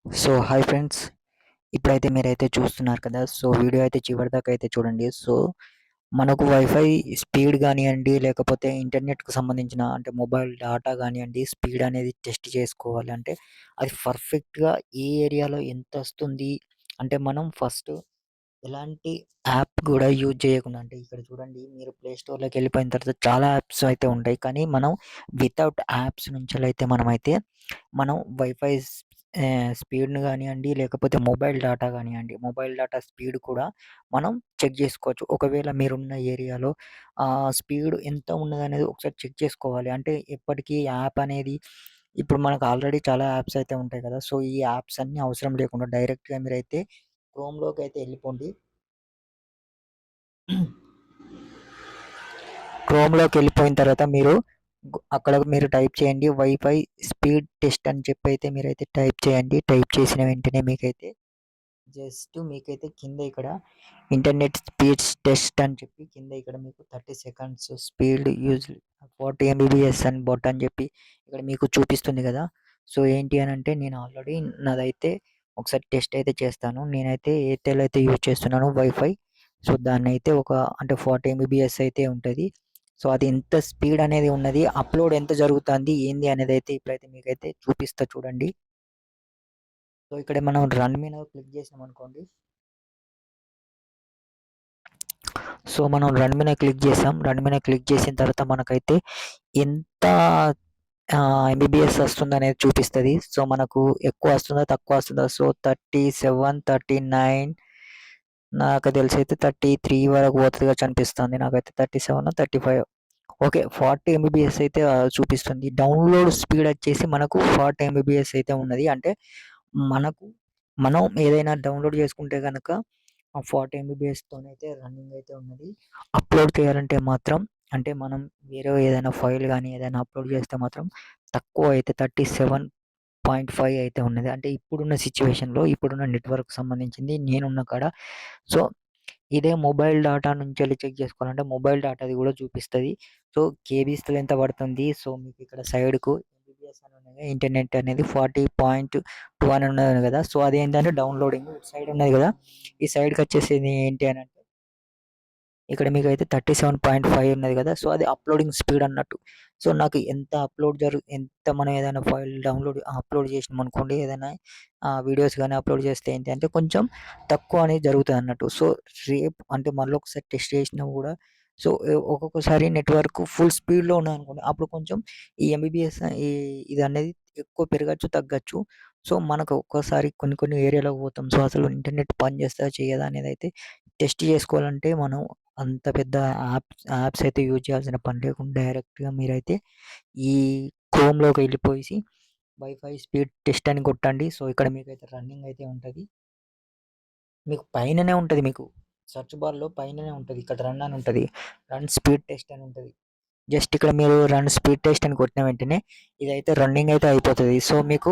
So hi friends, ఇప్పుడైతే మీరైతే చూస్తున్నారు కదా. సో వీడియో అయితే చివరిదాకా అయితే చూడండి. సో మనకు వైఫై స్పీడ్ కానివ్వండి, లేకపోతే ఇంటర్నెట్కు సంబంధించిన అంటే మొబైల్ డేటా కానివ్వండి, స్పీడ్ అనేది టెస్ట్ చేసుకోవాలి అంటే అది పర్ఫెక్ట్గా ఏ ఏరియాలో ఎంత వస్తుంది అంటే మనం ఫస్ట్ ఎలాంటి యాప్ కూడా యూజ్ చేయకుండా, అంటే ఇక్కడ చూడండి, మీరు ప్లే స్టోర్లోకి వెళ్ళిపోయిన తర్వాత చాలా యాప్స్ అయితే ఉంటాయి. కానీ మనం వితౌట్ యాప్స్ నుంచి అయితే మనం వైఫై స్పీడ్‌ని గానియండి, లేకపోతే మొబైల్ డేటా గానియండి, మొబైల్ డేటా స్పీడ్ కూడా మనం చెక్ జేసుకోవచ్చు. ఒకవేళ మీరున్న ఏరియాలో స్పీడ్ ఎంత ఉన్నదనేది ఒకసారి చెక్ చేసుకోవాలి. అంటే ఎప్పటికి యాప్ అనేది ఇప్పుడు మనకు ఆల్రెడీ చాలా యాప్స్ అయితే ఉంటాయి కదా. సో, ఈ యాప్స్ అన్నీ అవసరం లేకుండా డైరెక్ట్‌గా మీరైతే క్రోమ్‌లోకైతే ఎళ్ళిపోండి. క్రోమ్‌లోకెళ్ళిపోయిన తర్వాత అక్కడ మీరు టైప్ చేయండి వైఫై స్పీడ్ టెస్ట్ అని చెప్పైతే మీరైతే టైప్ చేయండి. టైప్ చేసిన వెంటనే మీకైతే కింద ఇక్కడ ఇంటర్నెట్ స్పీడ్స్ టెస్ట్ అని చెప్పి కింద ఇక్కడ మీకు 30 సెకండ్స్ స్పీడ్ యూజ్ 40 ఎంబీబీఎస్ అని బొట్ అని చెప్పి ఇక్కడ మీకు చూపిస్తుంది కదా. సో ఏంటి అని అంటే నేను ఆల్రెడీ నాదైతే ఒకసారి టెస్ట్ అయితే చేస్తాను. నేనైతే ఎయిర్టెల్ అయితే యూజ్ చేస్తున్నాను వైఫై. సో దాన్నైతే అంటే 40 ఎంబీబీఎస్ అయితే ఉంటది. సో అది ఎంత స్పీడ్ అనేది ఉన్నది, అప్‌లోడ్ ఎంత జరుగుతుంది, ఏంది అనేదైతే ఇప్పుడైతే మీకైతే చూపిస్తా చూడండి. సో ఇక్కడ మనం రన్ మీద క్లిక్ చేసామనుకోండి. సో మనం రన్ మీద క్లిక్ చేసాం. రన్ మీద క్లిక్ చేసిన తర్వాత మనకైతే ఎంత ఎంబీబీఎస్ వస్తుందనేది చూపిస్తది. సో మనకు ఎక్కువ వస్తుందా, తక్కువ వస్తుందా? సో 37, 39 నాకు తెలిసైతే 33 వరకు పోతది కావచ్చు అనిపిస్తుంది. నాకైతే 37, 35 ఓకే. 40 ఎంబీబీఎస్ అయితే చూపిస్తుంది. డౌన్‌లోడ్ స్పీడ్ వచ్చేసి మనకు 40 ఎంబీబీఎస్ అయితే ఉన్నది. అంటే మనకు మనం ఏదైనా డౌన్‌లోడ్ చేసుకుంటే గనక ఆ 40 ఎంబీబీఎస్‌తోనైతే రన్నింగ్ అయితే ఉన్నది. అప్‌లోడ్ చేయాలంటే మాత్రం, అంటే మనం వేరే ఏదైనా ఫైల్ గానీ ఏదైనా అప్‌లోడ్ చేస్తే మాత్రం తక్కువ అయితే 37.5 అయితే ఉన్నది. అంటే ఇప్పుడున్న సిట్యుయేషన్‌లో, ఇప్పుడున్న నెట్‌వర్క్‌కి సంబంధించింది నేనున్న కాడ. సో ఇదే మొబైల్ డేటా నుంచెల్లి చెక్ చేసుకోవాలంటే మొబైల్ డేటాది కూడా చూపిస్తది. సో కేబీస్‌లో ఎంత పడుతుంది. సో మీకిక్కడ సైడ్‌కు ఎంబీబీఎస్ అని ఉన్నది. ఇంటర్నెట్ అనేది 40.2 అని ఉన్నది కదా. సో అదేంటంటే డౌన్‌లోడింగ్ ఇటు సైడ్ ఉన్నది కదా. ఈ సైడ్‌కొచ్చేసేది ఏంటి అనంటే ఇక్కడ మీకైతే 37.5 ఉన్నది కదా. సో అది అప్‌లోడింగ్ స్పీడ్ అన్నట్టు. సో నాకు ఎంత మనం ఏదైనా ఫైల్ అప్‌లోడ్ చేసినామనుకోండి, ఏదైనా వీడియోస్ గాని అప్‌లోడ్ చేస్తే ఏంటి అంటే కొంచెం తక్కువ అనేది జరుగుతదన్నట్టు. సో రేపు అంటే మళ్ళొకసారి టెస్ట్ చేసినా కూడా సో ఒక్కొక్కసారి నెట్వర్క్ ఫుల్ స్పీడ్‌లో ఉన్నదనుకోండి, అప్పుడు కొంచెం ఈ ఎంబీబీఎస్ ఇదనేది ఎక్కువ పెరగచ్చు, తగ్గచ్చు. సో మనకు ఒక్కోసారి కొన్ని కొన్ని ఏరియాలోకి పోతాం. సో అసలు ఇంటర్నెట్ పనిచేస్తదా, చెయ్యదా అనేదైతే టెస్ట్ చేసుకోవాలంటే మనం అంత పెద్ద యాప్స్ అయితే యూజ్ చేయాల్సిన పని లేకుండా డైరెక్ట్‌గా మీరైతే ఈ క్రోమ్‌లోకి వెళ్ళిపోయేసి వైఫై స్పీడ్ టెస్ట్ అని కొట్టండి. సో ఇక్కడ మీకైతే రన్నింగ్ అయితే ఉంటది. మీకు పైననే ఉంటది మీకు. సెర్చ్ బార్‌లో పైననే ఉంటది. ఇక్కడ రన్ అని ఉంటది. రన్ స్పీడ్ టెస్ట్ అని ఉంటది. జస్ట్ ఇక్కడ మీరు రన్ స్పీడ్ టెస్ట్ అని కొట్టిన వెంటనే ఇదైతే రన్నింగ్ అయితే అయిపోతది. సో మీకు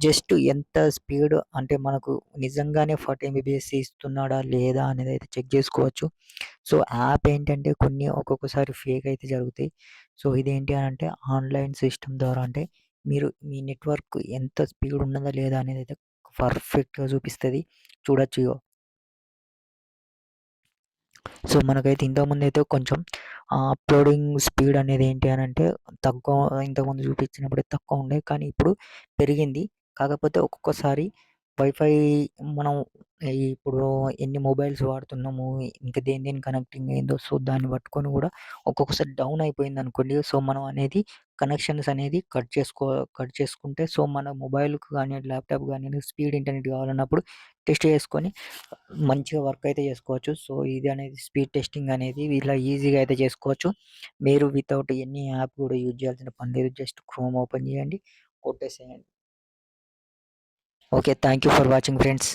జస్ట్ ఎంత స్పీడ్ అంటే మనకు నిజంగానే 40 ఎంబీబీఎస్ ఇస్తున్నాడా లేదా అనేదైతే చెక్ చేసుకోవచ్చు. సో యాప్ ఏంటంటే కొన్ని ఒక్కొక్కసారి ఫేక్ అయితే జరుగుతాయి. సో ఇదేంటి అనంటే ఆన్‌లైన్ సిస్టమ్ ద్వారా అంటే మీ నెట్వర్క్ ఎంత స్పీడ్ ఉన్నదా లేదా అనేదైతే పర్ఫెక్ట్‌గా చూపిస్తది. చూడొచ్చు ఇగో. సో మనకైతే ఇంతకుముందైతే కొంచెం అప్‌లోడింగ్ స్పీడ్ అనేది ఏంటి అనంటే తక్కువ, ఇంతకుముందు చూపించినప్పుడైతే తక్కువ ఉండే. కానీ ఇప్పుడు పెరిగింది. కాకపోతే ఒక్కొక్కసారి వైఫై మనం ఇప్పుడు ఎన్ని మొబైల్స్ వాడుతున్నాము, ఇంకా దేని కనెక్టింగ్ అయిందో, సో దాన్ని పట్టుకొని కూడా ఒక్కొక్కసారి డౌన్ అయిపోయిందనుకోండి. సో మనం అనేది కనెక్షన్స్ అనేది కట్ చేసుకుంటే సో మన మొబైల్‌కి గానియండి, ల్యాప్‌టాప్ గానియండి స్పీడ్ ఇంటర్నెట్ కావాలన్నప్పుడు టెస్ట్ చేసుకొని మంచిగా వర్క్ అయితే చేసుకోవచ్చు. సో ఇది అనేది స్పీడ్ టెస్టింగ్ అనేది ఇలా ఈజీగా అయితే చేసుకోవచ్చు. మీరు వితౌట్ ఎనీ యాప్ కూడా యూజ్ చేయాల్సిన పని లేదు. జస్ట్ క్రోమ్ ఓపెన్ చేయండి, కొట్టేసేయండి. Okay. Thank you for watching friends.